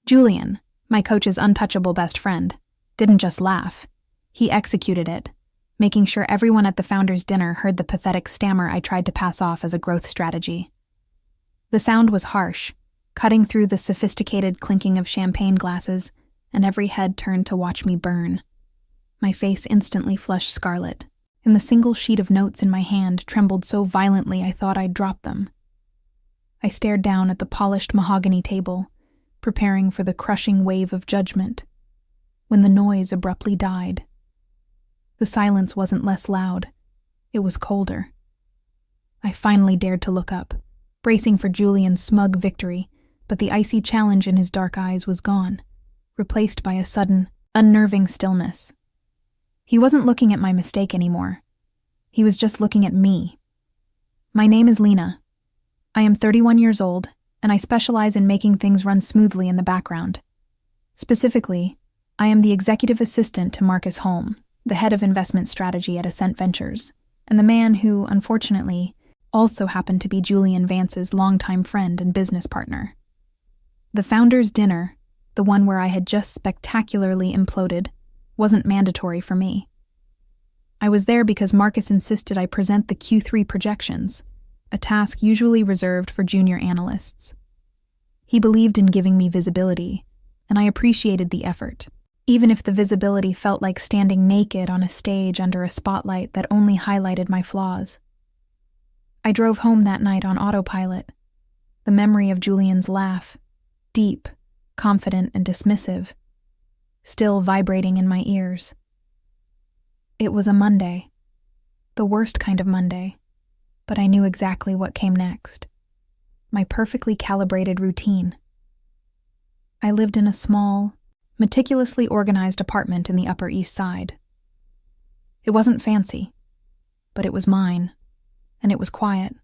Julian, my coach's untouchable best friend, didn't just laugh. He executed it, making sure everyone at the founders' dinner heard the pathetic stammer I tried to pass off as a growth strategy. The sound was harsh, cutting through the sophisticated clinking of champagne glasses, and every head turned to watch me burn. My face instantly flushed scarlet, and the single sheet of notes in my hand trembled so violently I thought I'd drop them. I stared down at the polished mahogany table, preparing for the crushing wave of judgment, when the noise abruptly died. The silence wasn't less loud, it was colder. I finally dared to look up, bracing for Julian's smug victory, but the icy challenge in his dark eyes was gone, replaced by a sudden, unnerving stillness. He wasn't looking at my mistake anymore. He was just looking at me. My name is Lena. I am 31 years old, and I specialize in making things run smoothly in the background. Specifically, I am the executive assistant to Marcus Holm, the head of investment strategy at Ascent Ventures, and the man who, unfortunately, also happened to be Julian Vance's longtime friend and business partner. The founders' dinner, the one where I had just spectacularly imploded, wasn't mandatory for me. I was there because Marcus insisted I present the Q3 projections, a task usually reserved for junior analysts. He believed in giving me visibility, and I appreciated the effort, even if the visibility felt like standing naked on a stage under a spotlight that only highlighted my flaws. I drove home that night on autopilot, the memory of Julian's laugh, deep, confident, and dismissive, still vibrating in my ears. It was a Monday, the worst kind of Monday, but I knew exactly what came next. My perfectly calibrated routine. I lived in a small, meticulously organized apartment in the Upper East Side. It wasn't fancy, but it was mine, and it was quiet.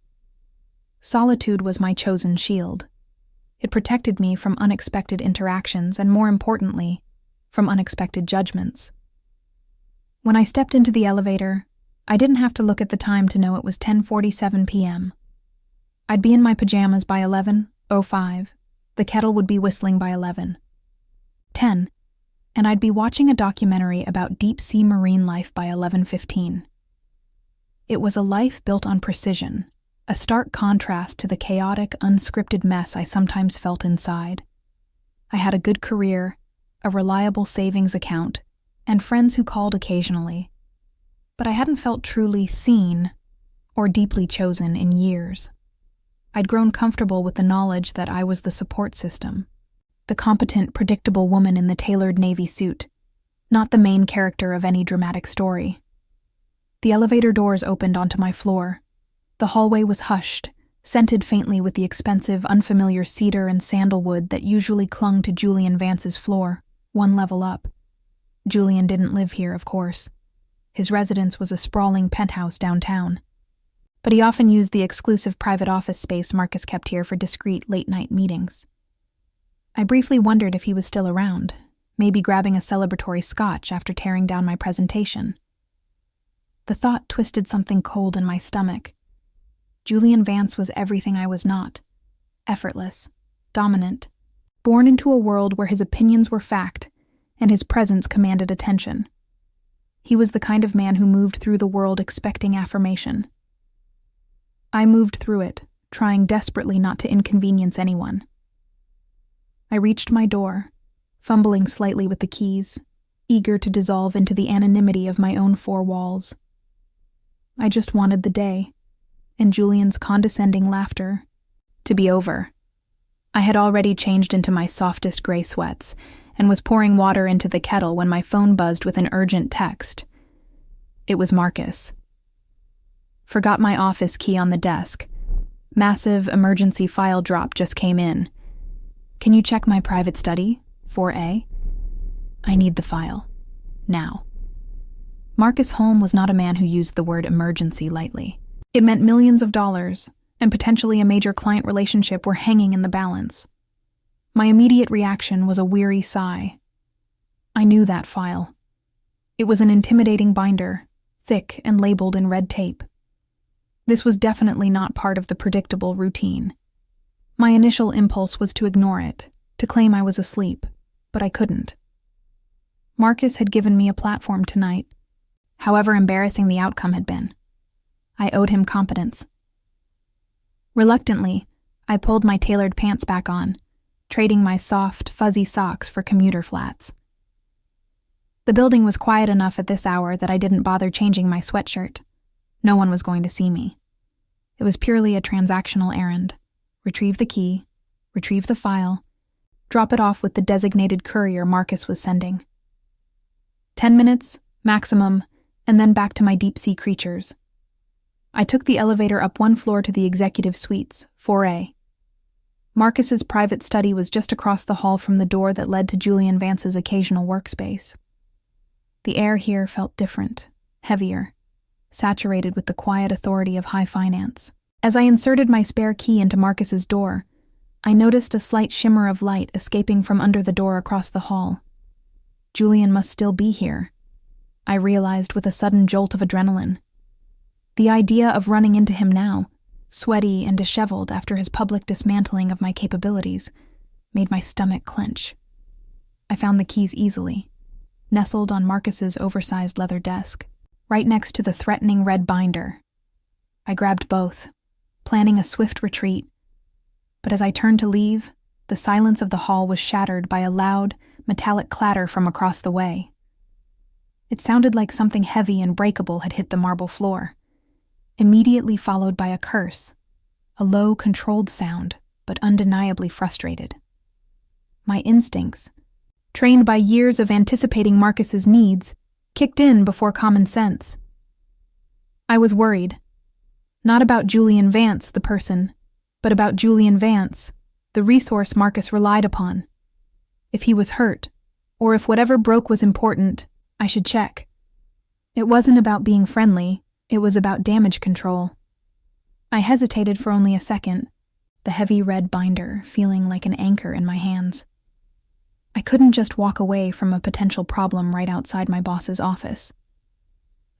Solitude was my chosen shield. It protected me from unexpected interactions and, more importantly, from unexpected judgments. When I stepped into the elevator, I didn't have to look at the time to know it was 10:47 p.m. I'd be in my pajamas by 11:05. The kettle would be whistling by 11:10, and I'd be watching a documentary about deep-sea marine life by 11:15. It was a life built on precision, a stark contrast to the chaotic, unscripted mess I sometimes felt inside. I had a good career, a reliable savings account, and friends who called occasionally. But I hadn't felt truly seen or deeply chosen in years. I'd grown comfortable with the knowledge that I was the support system, the competent, predictable woman in the tailored navy suit, not the main character of any dramatic story. The elevator doors opened onto my floor. The hallway was hushed, scented faintly with the expensive, unfamiliar cedar and sandalwood that usually clung to Julian Vance's floor, one level up. Julian didn't live here, of course. His residence was a sprawling penthouse downtown. But he often used the exclusive private office space Marcus kept here for discreet late-night meetings. I briefly wondered if he was still around, maybe grabbing a celebratory scotch after tearing down my presentation. The thought twisted something cold in my stomach. Julian Vance was everything I was not. Effortless, dominant, born into a world where his opinions were fact, and his presence commanded attention. He was the kind of man who moved through the world expecting affirmation. I moved through it, trying desperately not to inconvenience anyone. I reached my door, fumbling slightly with the keys, eager to dissolve into the anonymity of my own four walls. I just wanted the day, and Julian's condescending laughter, to be over. I had already changed into my softest gray sweats, and was pouring water into the kettle when my phone buzzed with an urgent text. It was Marcus. Forgot my office key on the desk. Massive emergency file drop just came in. Can you check my private study, 4A? I need the file. Now. Marcus Holm was not a man who used the word emergency lightly. It meant millions of dollars, and potentially a major client relationship were hanging in the balance. My immediate reaction was a weary sigh. I knew that file. It was an intimidating binder, thick and labeled in red tape. This was definitely not part of the predictable routine. My initial impulse was to ignore it, to claim I was asleep, but I couldn't. Marcus had given me a platform tonight, however embarrassing the outcome had been. I owed him competence. Reluctantly, I pulled my tailored pants back on, trading my soft, fuzzy socks for commuter flats. The building was quiet enough at this hour that I didn't bother changing my sweatshirt. No one was going to see me. It was purely a transactional errand. Retrieve the key, retrieve the file, drop it off with the designated courier Marcus was sending. 10 minutes, maximum, and then back to my deep-sea creatures. I took the elevator up one floor to the executive suites, 4A. Marcus's private study was just across the hall from the door that led to Julian Vance's occasional workspace. The air here felt different, heavier, saturated with the quiet authority of high finance. As I inserted my spare key into Marcus's door, I noticed a slight shimmer of light escaping from under the door across the hall. Julian must still be here, I realized with a sudden jolt of adrenaline. The idea of running into him now, sweaty and disheveled after his public dismantling of my capabilities, made my stomach clench. I found the keys easily, nestled on Marcus's oversized leather desk, right next to the threatening red binder. I grabbed both, planning a swift retreat, but as I turned to leave, the silence of the hall was shattered by a loud, metallic clatter from across the way. It sounded like something heavy and breakable had hit the marble floor, immediately followed by a curse, a low, controlled sound, but undeniably frustrated. My instincts, trained by years of anticipating Marcus's needs, kicked in before common sense. I was worried. Not about Julian Vance, the person, but about Julian Vance, the resource Marcus relied upon. If he was hurt, or if whatever broke was important, I should check. It wasn't about being friendly, it was about damage control. I hesitated for only a second, the heavy red binder feeling like an anchor in my hands. I couldn't just walk away from a potential problem right outside my boss's office.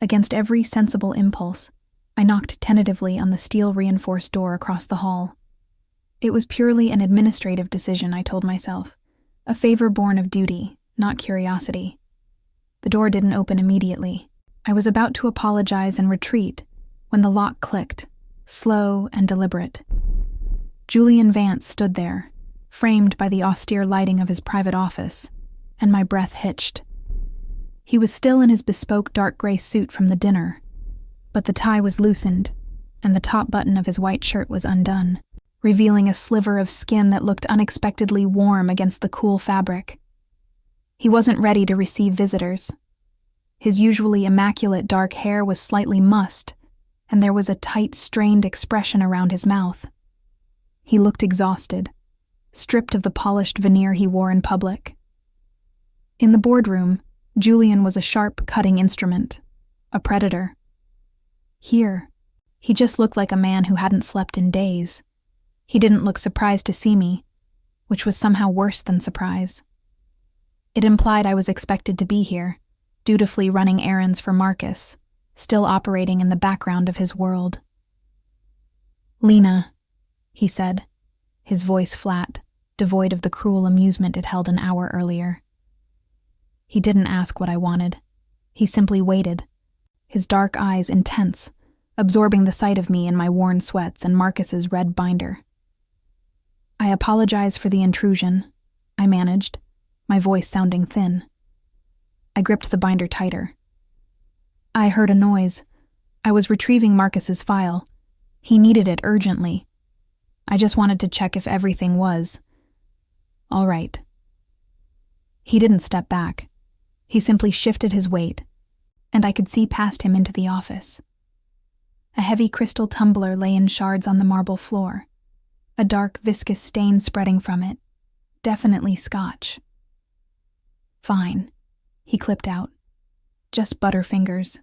Against every sensible impulse, I knocked tentatively on the steel-reinforced door across the hall. It was purely an administrative decision, I told myself, a favor born of duty, not curiosity. The door didn't open immediately. I was about to apologize and retreat when the lock clicked, slow and deliberate. Julian Vance stood there, framed by the austere lighting of his private office, and my breath hitched. He was still in his bespoke dark gray suit from the dinner, but the tie was loosened, and the top button of his white shirt was undone, revealing a sliver of skin that looked unexpectedly warm against the cool fabric. He wasn't ready to receive visitors. His usually immaculate dark hair was slightly mussed, and there was a tight, strained expression around his mouth. He looked exhausted, stripped of the polished veneer he wore in public. In the boardroom, Julian was a sharp, cutting instrument, a predator. Here, he just looked like a man who hadn't slept in days. He didn't look surprised to see me, which was somehow worse than surprise. It implied I was expected to be here, dutifully running errands for Marcus, still operating in the background of his world. "Lena," he said, his voice flat, devoid of the cruel amusement it held an hour earlier. He didn't ask what I wanted. He simply waited, his dark eyes intense, absorbing the sight of me in my worn sweats and Marcus's red binder. "I apologize for the intrusion," I managed, my voice sounding thin. I gripped the binder tighter. "I heard a noise. I was retrieving Marcus's file. He needed it urgently. I just wanted to check if everything was all right." He didn't step back. He simply shifted his weight, and I could see past him into the office. A heavy crystal tumbler lay in shards on the marble floor, a dark, viscous stain spreading from it, definitely scotch. "Fine," he clipped out. "Just butterfingers."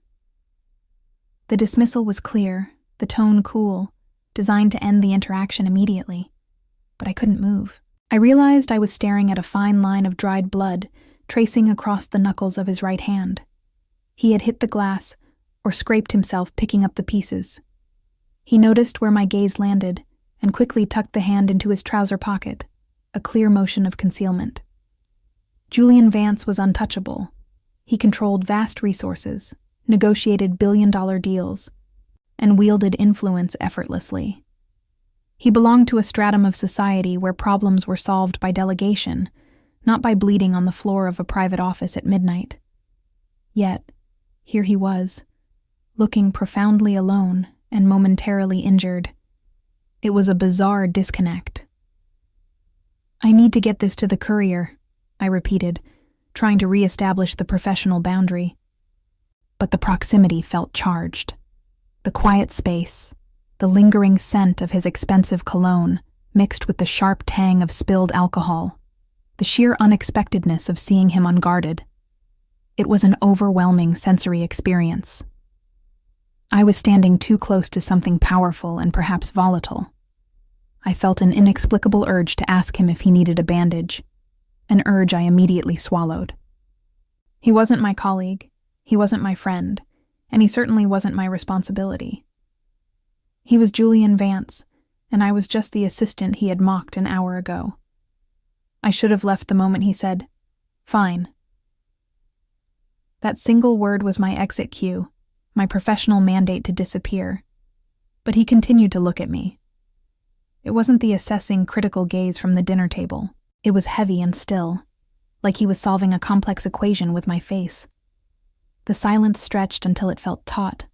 The dismissal was clear, the tone cool, designed to end the interaction immediately. But I couldn't move. I realized I was staring at a fine line of dried blood tracing across the knuckles of his right hand. He had hit the glass or scraped himself picking up the pieces. He noticed where my gaze landed and quickly tucked the hand into his trouser pocket, a clear motion of concealment. Julian Vance was untouchable. He controlled vast resources, negotiated billion-dollar deals, and wielded influence effortlessly. He belonged to a stratum of society where problems were solved by delegation, not by bleeding on the floor of a private office at midnight. Yet, here he was, looking profoundly alone and momentarily injured. It was a bizarre disconnect. "I need to get this to the courier," I repeated, trying to re-establish the professional boundary. But the proximity felt charged. The quiet space, the lingering scent of his expensive cologne, mixed with the sharp tang of spilled alcohol, the sheer unexpectedness of seeing him unguarded. It was an overwhelming sensory experience. I was standing too close to something powerful and perhaps volatile. I felt an inexplicable urge to ask him if he needed a bandage, an urge I immediately swallowed. He wasn't my colleague, he wasn't my friend, and he certainly wasn't my responsibility. He was Julian Vance, and I was just the assistant he had mocked an hour ago. I should have left the moment he said, "Fine." That single word was my exit cue, my professional mandate to disappear. But he continued to look at me. It wasn't the assessing, critical gaze from the dinner table. It was heavy and still, like he was solving a complex equation with my face. The silence stretched until it felt taut,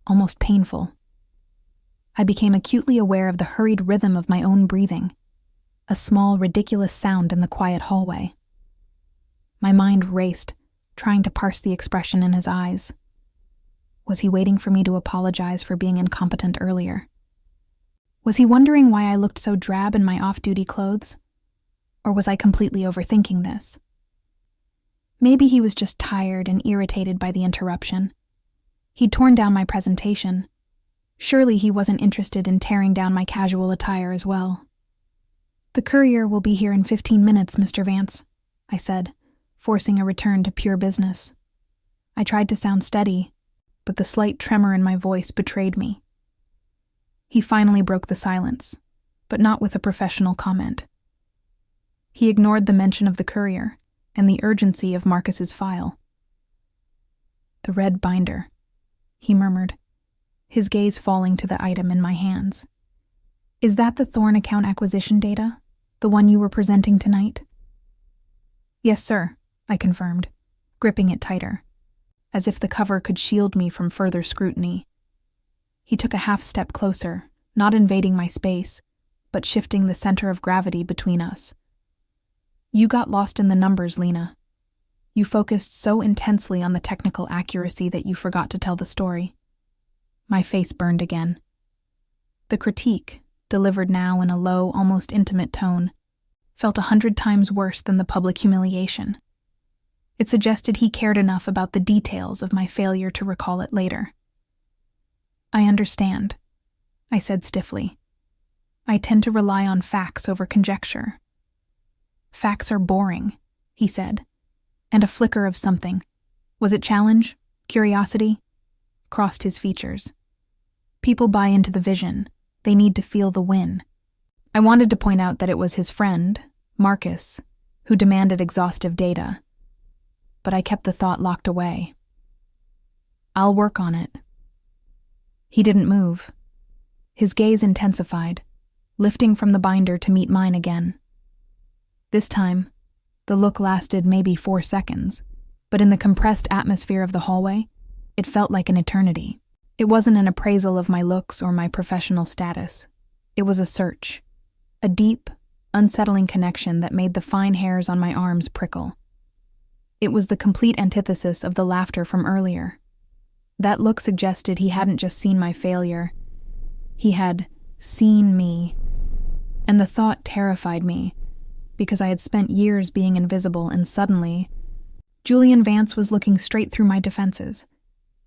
almost painful. I became acutely aware of the hurried rhythm of my own breathing, a small, ridiculous sound in the quiet hallway. My mind raced, trying to parse the expression in his eyes. Was he waiting for me to apologize for being incompetent earlier? Was he wondering why I looked so drab in my off-duty clothes? Or was I completely overthinking this? Maybe he was just tired and irritated by the interruption. He'd torn down my presentation. Surely he wasn't interested in tearing down my casual attire as well. "The courier will be here in 15 minutes, Mr. Vance," I said, forcing a return to pure business. I tried to sound steady, but the slight tremor in my voice betrayed me. He finally broke the silence, but not with a professional comment. He ignored the mention of the courier and the urgency of Marcus's file. "The red binder," he murmured, his gaze falling to the item in my hands. "Is that the Thorn account acquisition data? The one you were presenting tonight?" "Yes, sir," I confirmed, gripping it tighter, as if the cover could shield me from further scrutiny. He took a half step closer, not invading my space, but shifting the center of gravity between us. "You got lost in the numbers, Lena. You focused so intensely on the technical accuracy that you forgot to tell the story." My face burned again. The critique, delivered now in a low, almost intimate tone, felt 100 times worse than the public humiliation. It suggested he cared enough about the details of my failure to recall it later. "I understand," I said stiffly. "I tend to rely on facts over conjecture." "Facts are boring," he said, and a flicker of something. Was it challenge? Curiosity? Crossed his features. People buy into the vision. They need to feel the win. I wanted to point out that it was his friend, Marcus, who demanded exhaustive data, but I kept the thought locked away. "I'll work on it." He didn't move. His gaze intensified, lifting from the binder to meet mine again. This time, the look lasted maybe 4 seconds, but in the compressed atmosphere of the hallway, it felt like an eternity. It wasn't an appraisal of my looks or my professional status. It was a search, a deep, unsettling connection that made the fine hairs on my arms prickle. It was the complete antithesis of the laughter from earlier. That look suggested he hadn't just seen my failure. He had seen me. And the thought terrified me, because I had spent years being invisible and suddenly, Julian Vance was looking straight through my defenses.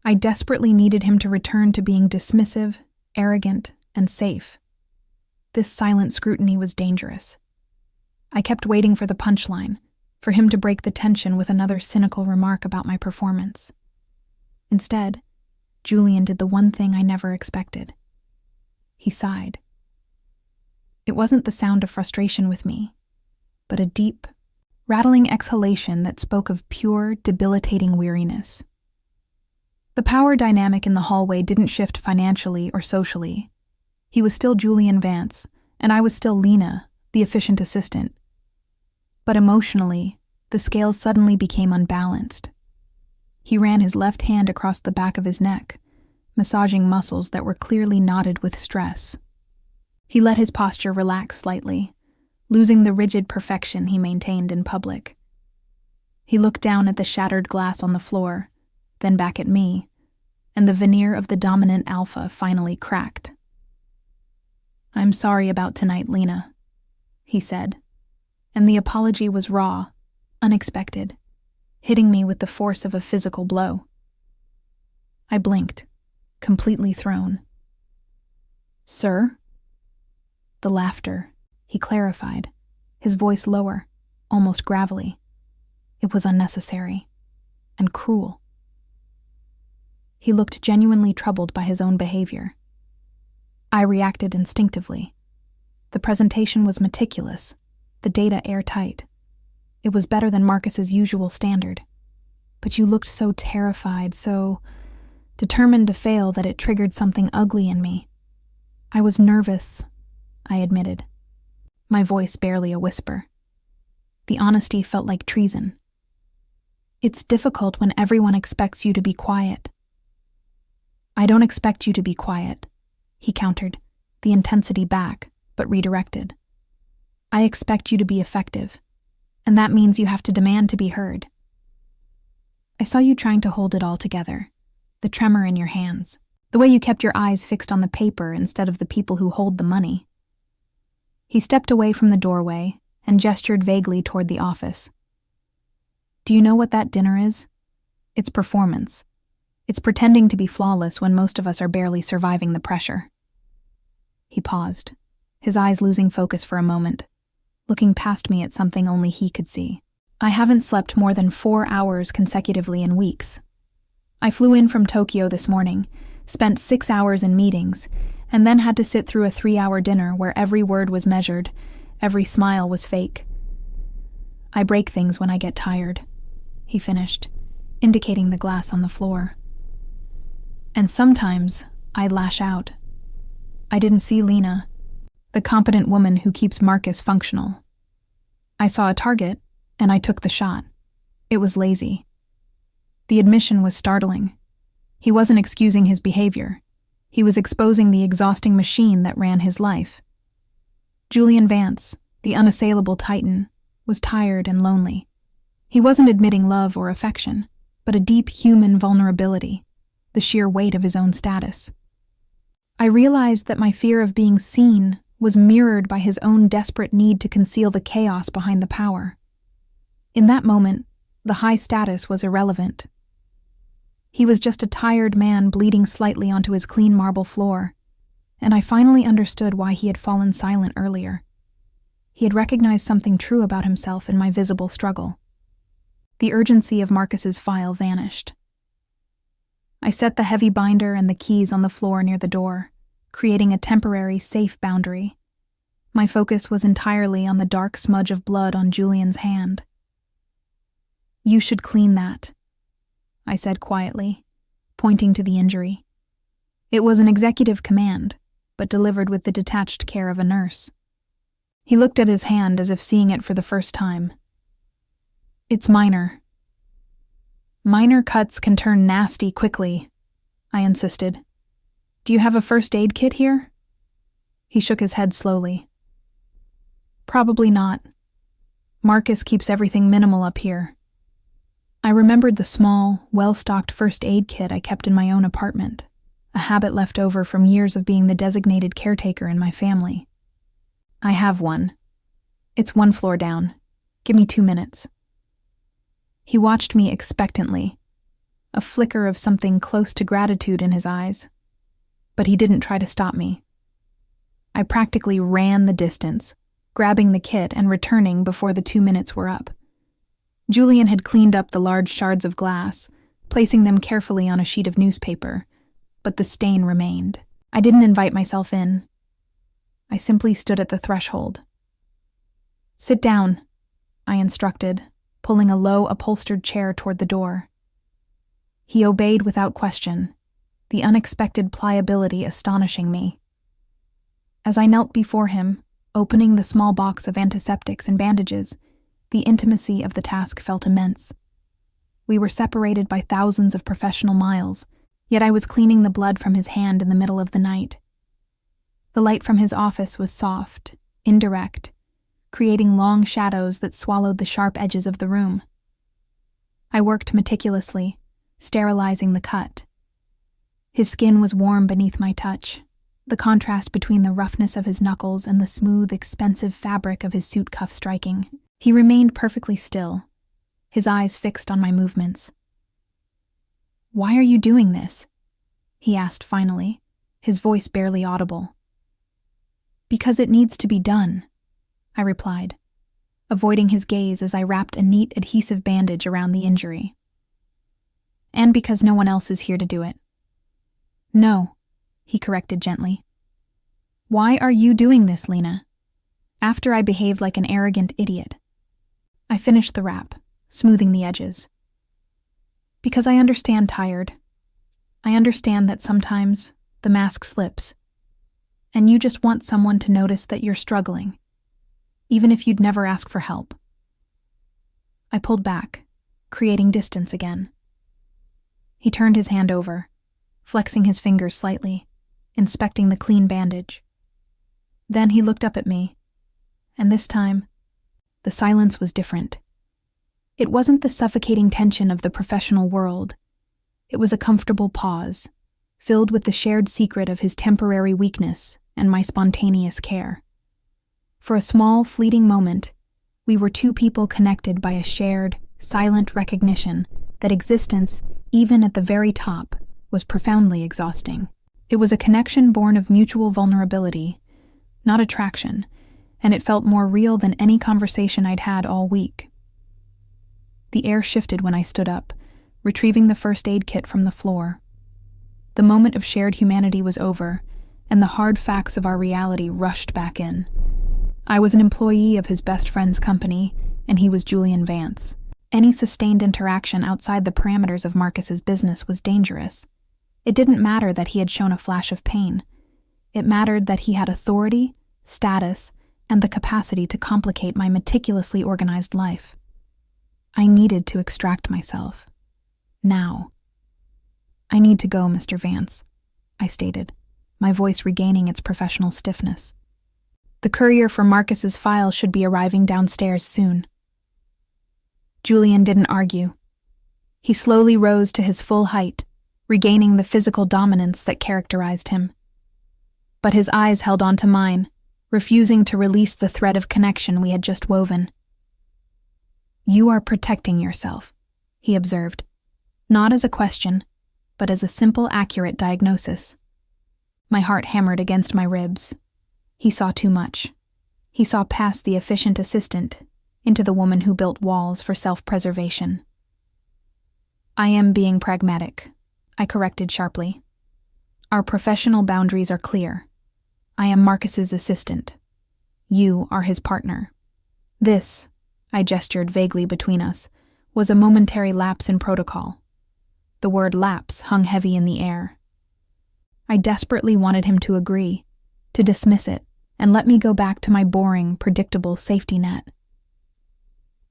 I desperately needed him to return to being dismissive, arrogant, and safe. This silent scrutiny was dangerous. I kept waiting for the punchline, for him to break the tension with another cynical remark about my performance. Instead, Julian did the one thing I never expected. He sighed. It wasn't the sound of frustration with me. but a deep, rattling exhalation that spoke of pure, debilitating weariness. The power dynamic in the hallway didn't shift financially or socially. He was still Julian Vance, and I was still Lena, the efficient assistant. But emotionally, the scales suddenly became unbalanced. He ran his left hand across the back of his neck, massaging muscles that were clearly knotted with stress. He let his posture relax slightly, losing the rigid perfection he maintained in public. He looked down at the shattered glass on the floor, then back at me, and the veneer of the dominant alpha finally cracked. "I'm sorry about tonight, Lena," he said, and the apology was raw, unexpected, hitting me with the force of a physical blow. I blinked, completely thrown. "Sir?" The laughter, he clarified, his voice lower, almost gravelly. It was unnecessary and cruel. He looked genuinely troubled by his own behavior. I reacted instinctively. The presentation was meticulous, the data airtight. It was better than Marcus's usual standard. But you looked so terrified, so determined to fail that it triggered something ugly in me. I was nervous, I admitted, my voice barely a whisper. The honesty felt like treason. "It's difficult when everyone expects you to be quiet." "I don't expect you to be quiet," he countered, the intensity back, but redirected. "I expect you to be effective, and that means you have to demand to be heard. I saw you trying to hold it all together, the tremor in your hands, the way you kept your eyes fixed on the paper instead of the people who hold the money." He stepped away from the doorway and gestured vaguely toward the office. "Do you know what that dinner is? It's performance. It's pretending to be flawless when most of us are barely surviving the pressure." He paused, his eyes losing focus for a moment, looking past me at something only he could see. "I haven't slept more than 4 hours consecutively in weeks. I flew in from Tokyo this morning, spent 6 hours in meetings, and then had to sit through a 3-hour dinner where every word was measured, every smile was fake. I break things when I get tired," he finished, indicating the glass on the floor. "And sometimes I lash out. I didn't see Lena, the competent woman who keeps Marcus functional. I saw a target, and I took the shot. It was lazy." The admission was startling. He wasn't excusing his behavior. He was exposing the exhausting machine that ran his life. Julian Vance, the unassailable titan, was tired and lonely. He wasn't admitting love or affection, but a deep human vulnerability, the sheer weight of his own status. I realized that my fear of being seen was mirrored by his own desperate need to conceal the chaos behind the power. In that moment, the high status was irrelevant. He was just a tired man bleeding slightly onto his clean marble floor, and I finally understood why he had fallen silent earlier. He had recognized something true about himself in my visible struggle. The urgency of Marcus's file vanished. I set the heavy binder and the keys on the floor near the door, creating a temporary, safe boundary. My focus was entirely on the dark smudge of blood on Julian's hand. "You should clean that," I said quietly, pointing to the injury. It was an executive command, but delivered with the detached care of a nurse. He looked at his hand as if seeing it for the first time. "It's minor." "Minor cuts can turn nasty quickly," I insisted. "Do you have a first aid kit here?" He shook his head slowly. "Probably not. Marcus keeps everything minimal up here." I remembered the small, well-stocked first aid kit I kept in my own apartment, a habit left over from years of being the designated caretaker in my family. "I have one. It's 1 floor down. Give me 2 minutes." He watched me expectantly, a flicker of something close to gratitude in his eyes. But he didn't try to stop me. I practically ran the distance, grabbing the kit and returning before the 2 minutes were up. Julian had cleaned up the large shards of glass, placing them carefully on a sheet of newspaper, but the stain remained. I didn't invite myself in. I simply stood at the threshold. "Sit down," I instructed, pulling a low, upholstered chair toward the door. He obeyed without question, the unexpected pliability astonishing me. As I knelt before him, opening the small box of antiseptics and bandages, the intimacy of the task felt immense. We were separated by thousands of professional miles, yet I was cleaning the blood from his hand in the middle of the night. The light from his office was soft, indirect, creating long shadows that swallowed the sharp edges of the room. I worked meticulously, sterilizing the cut. His skin was warm beneath my touch, the contrast between the roughness of his knuckles and the smooth, expensive fabric of his suit cuff striking. He remained perfectly still, his eyes fixed on my movements. "Why are you doing this?" he asked finally, his voice barely audible. "Because it needs to be done," I replied, avoiding his gaze as I wrapped a neat adhesive bandage around the injury. "And because no one else is here to do it." "No," he corrected gently. "Why are you doing this, Lena? After I behaved like an arrogant idiot." I finished the wrap, smoothing the edges. "Because I understand tired. I understand that sometimes the mask slips, and you just want someone to notice that you're struggling, even if you'd never ask for help." I pulled back, creating distance again. He turned his hand over, flexing his fingers slightly, inspecting the clean bandage. Then he looked up at me, and this time, the silence was different. It wasn't the suffocating tension of the professional world. It was a comfortable pause, filled with the shared secret of his temporary weakness and my spontaneous care. For a small, fleeting moment, we were two people connected by a shared, silent recognition that existence, even at the very top, was profoundly exhausting. It was a connection born of mutual vulnerability, not attraction, and it felt more real than any conversation I'd had all week. The air shifted when I stood up, retrieving the first aid kit from the floor. The moment of shared humanity was over, and the hard facts of our reality rushed back in. I was an employee of his best friend's company, and he was Julian Vance. Any sustained interaction outside the parameters of Marcus's business was dangerous. It didn't matter that he had shown a flash of pain. It mattered that he had authority, status, and the capacity to complicate my meticulously organized life. I needed to extract myself. Now. "I need to go, Mr. Vance," I stated, my voice regaining its professional stiffness. "The courier for Marcus's file should be arriving downstairs soon." Julian didn't argue. He slowly rose to his full height, regaining the physical dominance that characterized him. But his eyes held on to mine, refusing to release the thread of connection we had just woven. "You are protecting yourself," he observed, not as a question, but as a simple, accurate diagnosis. My heart hammered against my ribs. He saw too much. He saw past the efficient assistant into the woman who built walls for self-preservation. "I am being pragmatic," I corrected sharply. "Our professional boundaries are clear. I am Marcus's assistant. You are his partner. This," I gestured vaguely between us, "was a momentary lapse in protocol." The word lapse hung heavy in the air. I desperately wanted him to agree, to dismiss it, and let me go back to my boring, predictable safety net.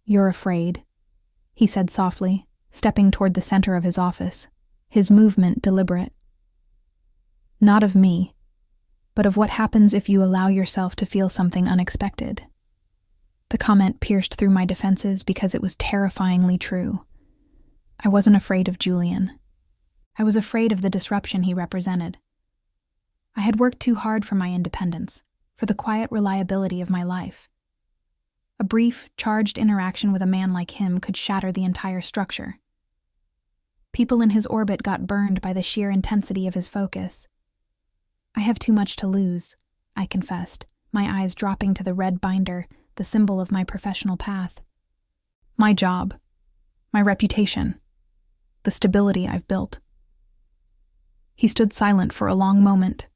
"You're afraid," he said softly, stepping toward the center of his office, his movement deliberate. "Not of me, but of what happens if you allow yourself to feel something unexpected." The comment pierced through my defenses because it was terrifyingly true. I wasn't afraid of Julian. I was afraid of the disruption he represented. I had worked too hard for my independence, for the quiet reliability of my life. A brief, charged interaction with a man like him could shatter the entire structure. People in his orbit got burned by the sheer intensity of his focus. "I have too much to lose," I confessed, my eyes dropping to the red binder, the symbol of my professional path. "My job, my reputation, the stability I've built." He stood silent for a long moment,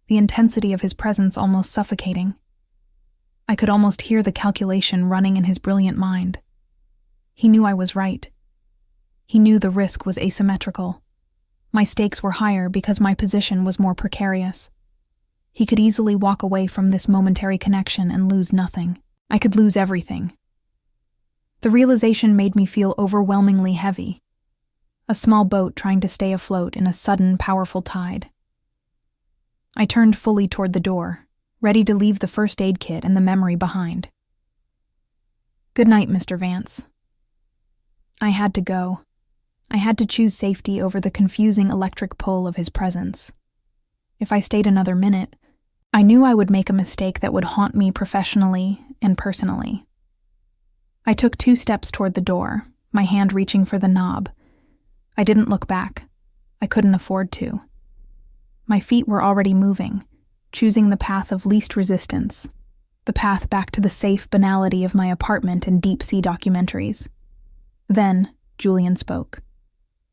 the intensity of his presence almost suffocating. I could almost hear the calculation running in his brilliant mind. He knew I was right. He knew the risk was asymmetrical. My stakes were higher because my position was more precarious. He could easily walk away from this momentary connection and lose nothing. I could lose everything. The realization made me feel overwhelmingly heavy. A small boat trying to stay afloat in a sudden, powerful tide. I turned fully toward the door, ready to leave the first aid kit and the memory behind. Good night, Mr. Vance. I had to go. I had to choose safety over the confusing electric pull of his presence. If I stayed another minute, I knew I would make a mistake that would haunt me professionally and personally. I took 2 steps toward the door, my hand reaching for the knob. I didn't look back. I couldn't afford to. My feet were already moving, choosing the path of least resistance, the path back to the safe banality of my apartment and deep-sea documentaries. Then, Julian spoke.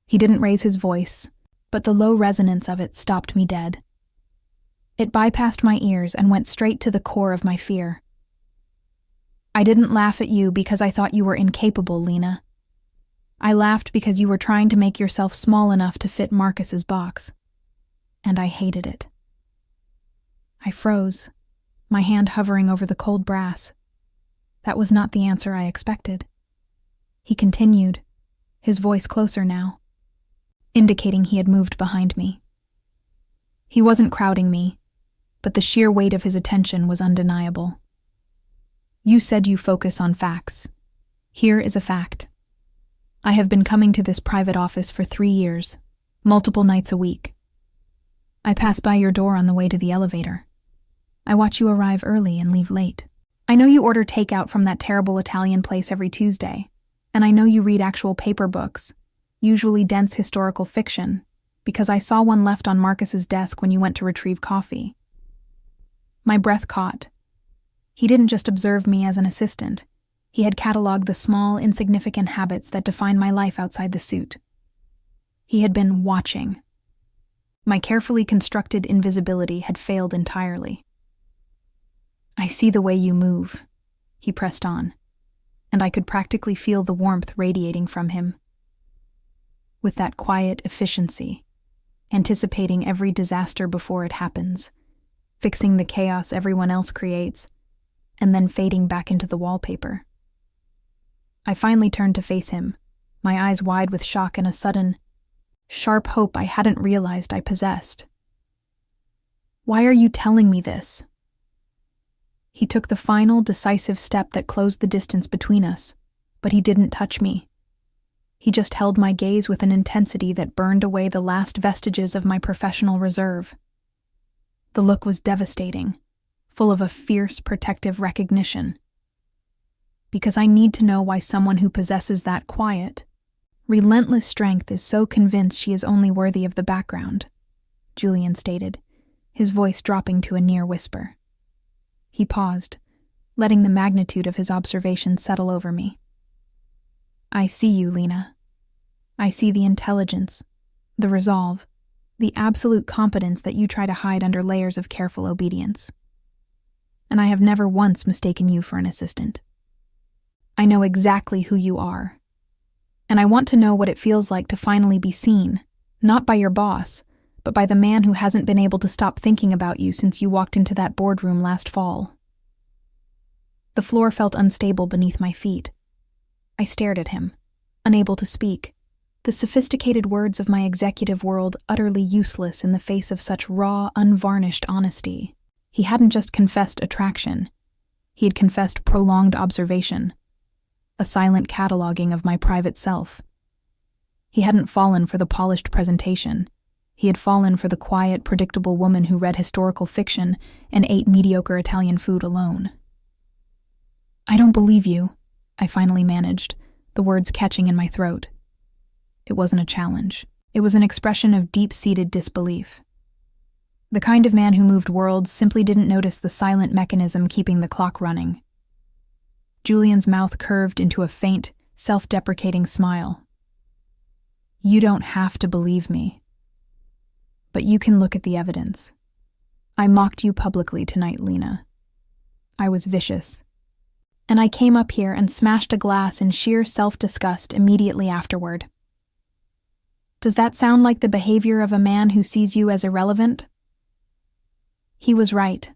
He didn't raise his voice, but the low resonance of it stopped me dead. It bypassed my ears and went straight to the core of my fear. I didn't laugh at you because I thought you were incapable, Lena. I laughed because you were trying to make yourself small enough to fit Marcus's box. And I hated it. I froze, my hand hovering over the cold brass. That was not the answer I expected. He continued, his voice closer now, indicating he had moved behind me. He wasn't crowding me, but the sheer weight of his attention was undeniable. You said you focus on facts. Here is a fact. I have been coming to this private office for 3 years, multiple nights a week. I pass by your door on the way to the elevator. I watch you arrive early and leave late. I know you order takeout from that terrible Italian place every Tuesday, and I know you read actual paper books, usually dense historical fiction, because I saw one left on Marcus's desk when you went to retrieve coffee. My breath caught. He didn't just observe me as an assistant. He had cataloged the small, insignificant habits that define my life outside the suit. He had been watching. My carefully constructed invisibility had failed entirely. I see the way you move, he pressed on, and I could practically feel the warmth radiating from him. With that quiet efficiency, anticipating every disaster before it happens, fixing the chaos everyone else creates, and then fading back into the wallpaper. I finally turned to face him, my eyes wide with shock and a sudden, sharp hope I hadn't realized I possessed. Why are you telling me this? He took the final, decisive step that closed the distance between us, but he didn't touch me. He just held my gaze with an intensity that burned away the last vestiges of my professional reserve. The look was devastating, full of a fierce, protective recognition. Because I need to know why someone who possesses that quiet, relentless strength is so convinced she is only worthy of the background, Julian stated, his voice dropping to a near whisper. He paused, letting the magnitude of his observation settle over me. I see you, Lena. I see the intelligence, the resolve, the absolute competence that you try to hide under layers of careful obedience. And I have never once mistaken you for an assistant. I know exactly who you are. And I want to know what it feels like to finally be seen, not by your boss, but by the man who hasn't been able to stop thinking about you since you walked into that boardroom last fall. The floor felt unstable beneath my feet. I stared at him, unable to speak, the sophisticated words of my executive world utterly useless in the face of such raw, unvarnished honesty. He hadn't just confessed attraction. He had confessed prolonged observation, a silent cataloging of my private self. He hadn't fallen for the polished presentation. He had fallen for the quiet, predictable woman who read historical fiction and ate mediocre Italian food alone. I don't believe you, I finally managed, the words catching in my throat. It wasn't a challenge. It was an expression of deep-seated disbelief. The kind of man who moved worlds simply didn't notice the silent mechanism keeping the clock running. Julian's mouth curved into a faint, self-deprecating smile. You don't have to believe me. But you can look at the evidence. I mocked you publicly tonight, Lena. I was vicious. And I came up here and smashed a glass in sheer self-disgust immediately afterward. Does that sound like the behavior of a man who sees you as irrelevant? He was right.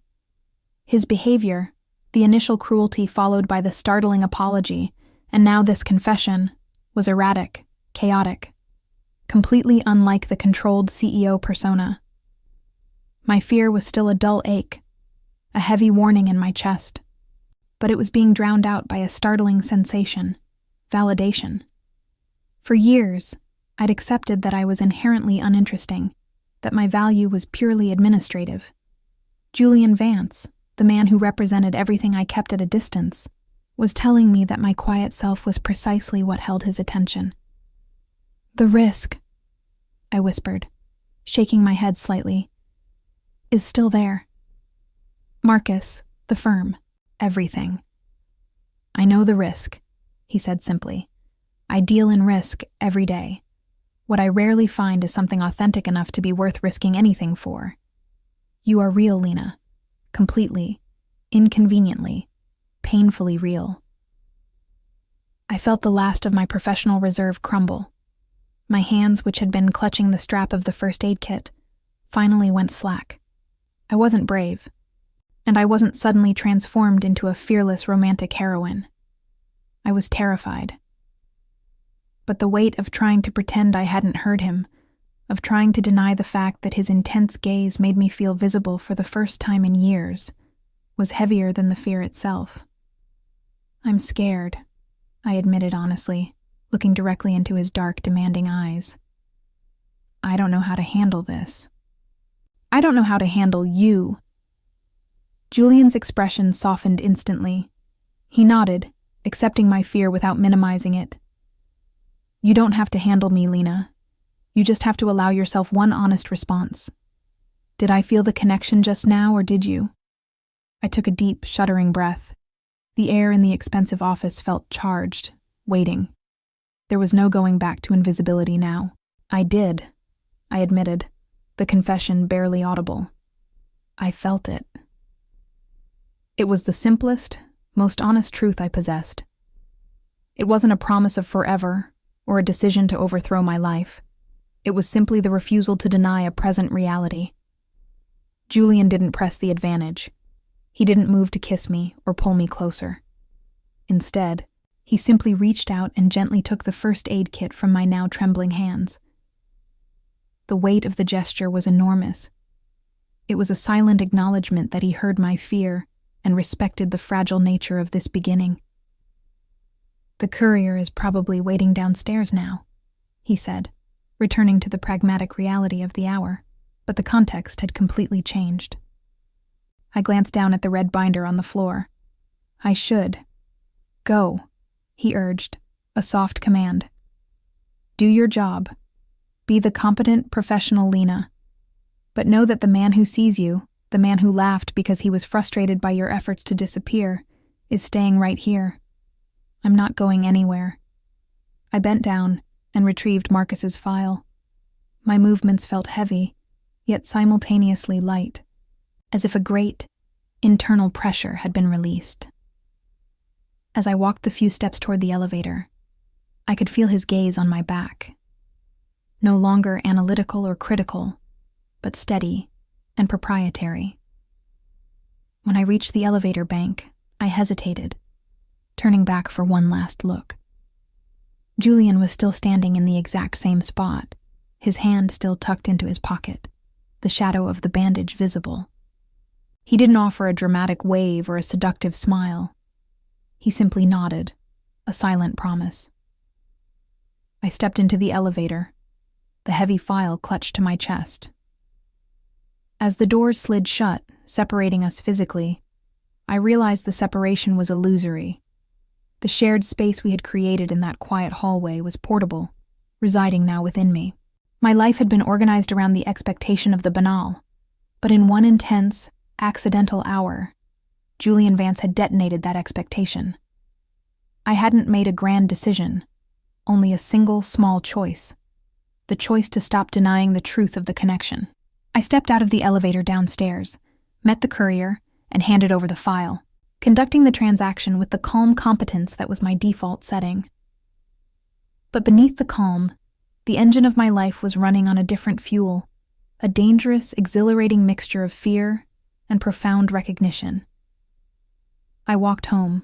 His behavior, the initial cruelty followed by the startling apology, and now this confession, was erratic, chaotic, completely unlike the controlled CEO persona. My fear was still a dull ache, a heavy warning in my chest, but it was being drowned out by a startling sensation, validation. For years, I'd accepted that I was inherently uninteresting, that my value was purely administrative. Julian Vance, the man who represented everything I kept at a distance, was telling me that my quiet self was precisely what held his attention. "The risk," I whispered, shaking my head slightly, "is still there. Marcus, the firm, everything." "I know the risk," he said simply. "I deal in risk every day. What I rarely find is something authentic enough to be worth risking anything for. You are real, Lena. Completely, inconveniently, painfully real." I felt the last of my professional reserve crumble. My hands, which had been clutching the strap of the first aid kit, finally went slack. I wasn't brave, and I wasn't suddenly transformed into a fearless romantic heroine. I was terrified. But the weight of trying to pretend I hadn't heard him, of trying to deny the fact that his intense gaze made me feel visible for the first time in years, was heavier than the fear itself. "I'm scared," I admitted honestly, looking directly into his dark, demanding eyes. "I don't know how to handle this." "I don't know how to handle you." Julian's expression softened instantly. He nodded, accepting my fear without minimizing it. "You don't have to handle me, Lena. You just have to allow yourself one honest response. Did I feel the connection just now, or did you?" I took a deep, shuddering breath. The air in the expensive office felt charged, waiting. There was no going back to invisibility now. "I did," I admitted, the confession barely audible. "I felt it." It was the simplest, most honest truth I possessed. It wasn't a promise of forever, or a decision to overthrow my life. It was simply the refusal to deny a present reality. Julian didn't press the advantage. He didn't move to kiss me or pull me closer. Instead, he simply reached out and gently took the first aid kit from my now trembling hands. The weight of the gesture was enormous. It was a silent acknowledgement that he heard my fear and respected the fragile nature of this beginning. "The courier is probably waiting downstairs now," he said, returning to the pragmatic reality of the hour, but the context had completely changed. I glanced down at the red binder on the floor. "I should. Go," he urged, a soft command. "Do your job. Be the competent, professional Lena. But know that the man who sees you, the man who laughed because he was frustrated by your efforts to disappear, is staying right here. I'm not going anywhere." I bent down and retrieved Marcus's file. My movements felt heavy, yet simultaneously light, as if a great, internal pressure had been released. As I walked the few steps toward the elevator, I could feel his gaze on my back. No longer analytical or critical, but steady and proprietary. When I reached the elevator bank, I hesitated, turning back for one last look. Julian was still standing in the exact same spot, his hand still tucked into his pocket, the shadow of the bandage visible. He didn't offer a dramatic wave or a seductive smile. He simply nodded, a silent promise. I stepped into the elevator, the heavy file clutched to my chest. As the doors slid shut, separating us physically, I realized the separation was illusory. The shared space we had created in that quiet hallway was portable, residing now within me. My life had been organized around the expectation of the banal, but in one intense, accidental hour, Julian Vance had detonated that expectation. I hadn't made a grand decision, only a single small choice. The choice to stop denying the truth of the connection. I stepped out of the elevator downstairs, met the courier, and handed over the file. conducting the transaction with the calm competence that was my default setting. But beneath the calm, the engine of my life was running on a different fuel, a dangerous, exhilarating mixture of fear and profound recognition. I walked home,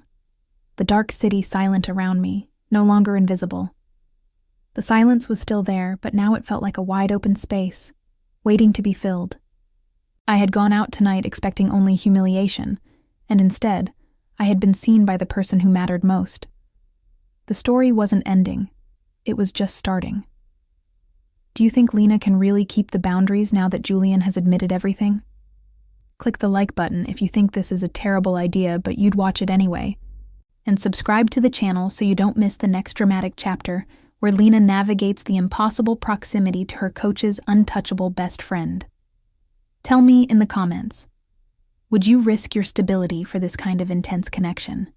the dark city silent around me, no longer invisible. The silence was still there, but now it felt like a wide-open space, waiting to be filled. I had gone out tonight expecting only humiliation, and instead, I had been seen by the person who mattered most. The story wasn't ending. It was just starting. Do you think Lena can really keep the boundaries now that Julian has admitted everything? Click the like button if you think this is a terrible idea, but you'd watch it anyway. And subscribe to the channel so you don't miss the next dramatic chapter where Lena navigates the impossible proximity to her coach's untouchable best friend. Tell me in the comments, would you risk your stability for this kind of intense connection?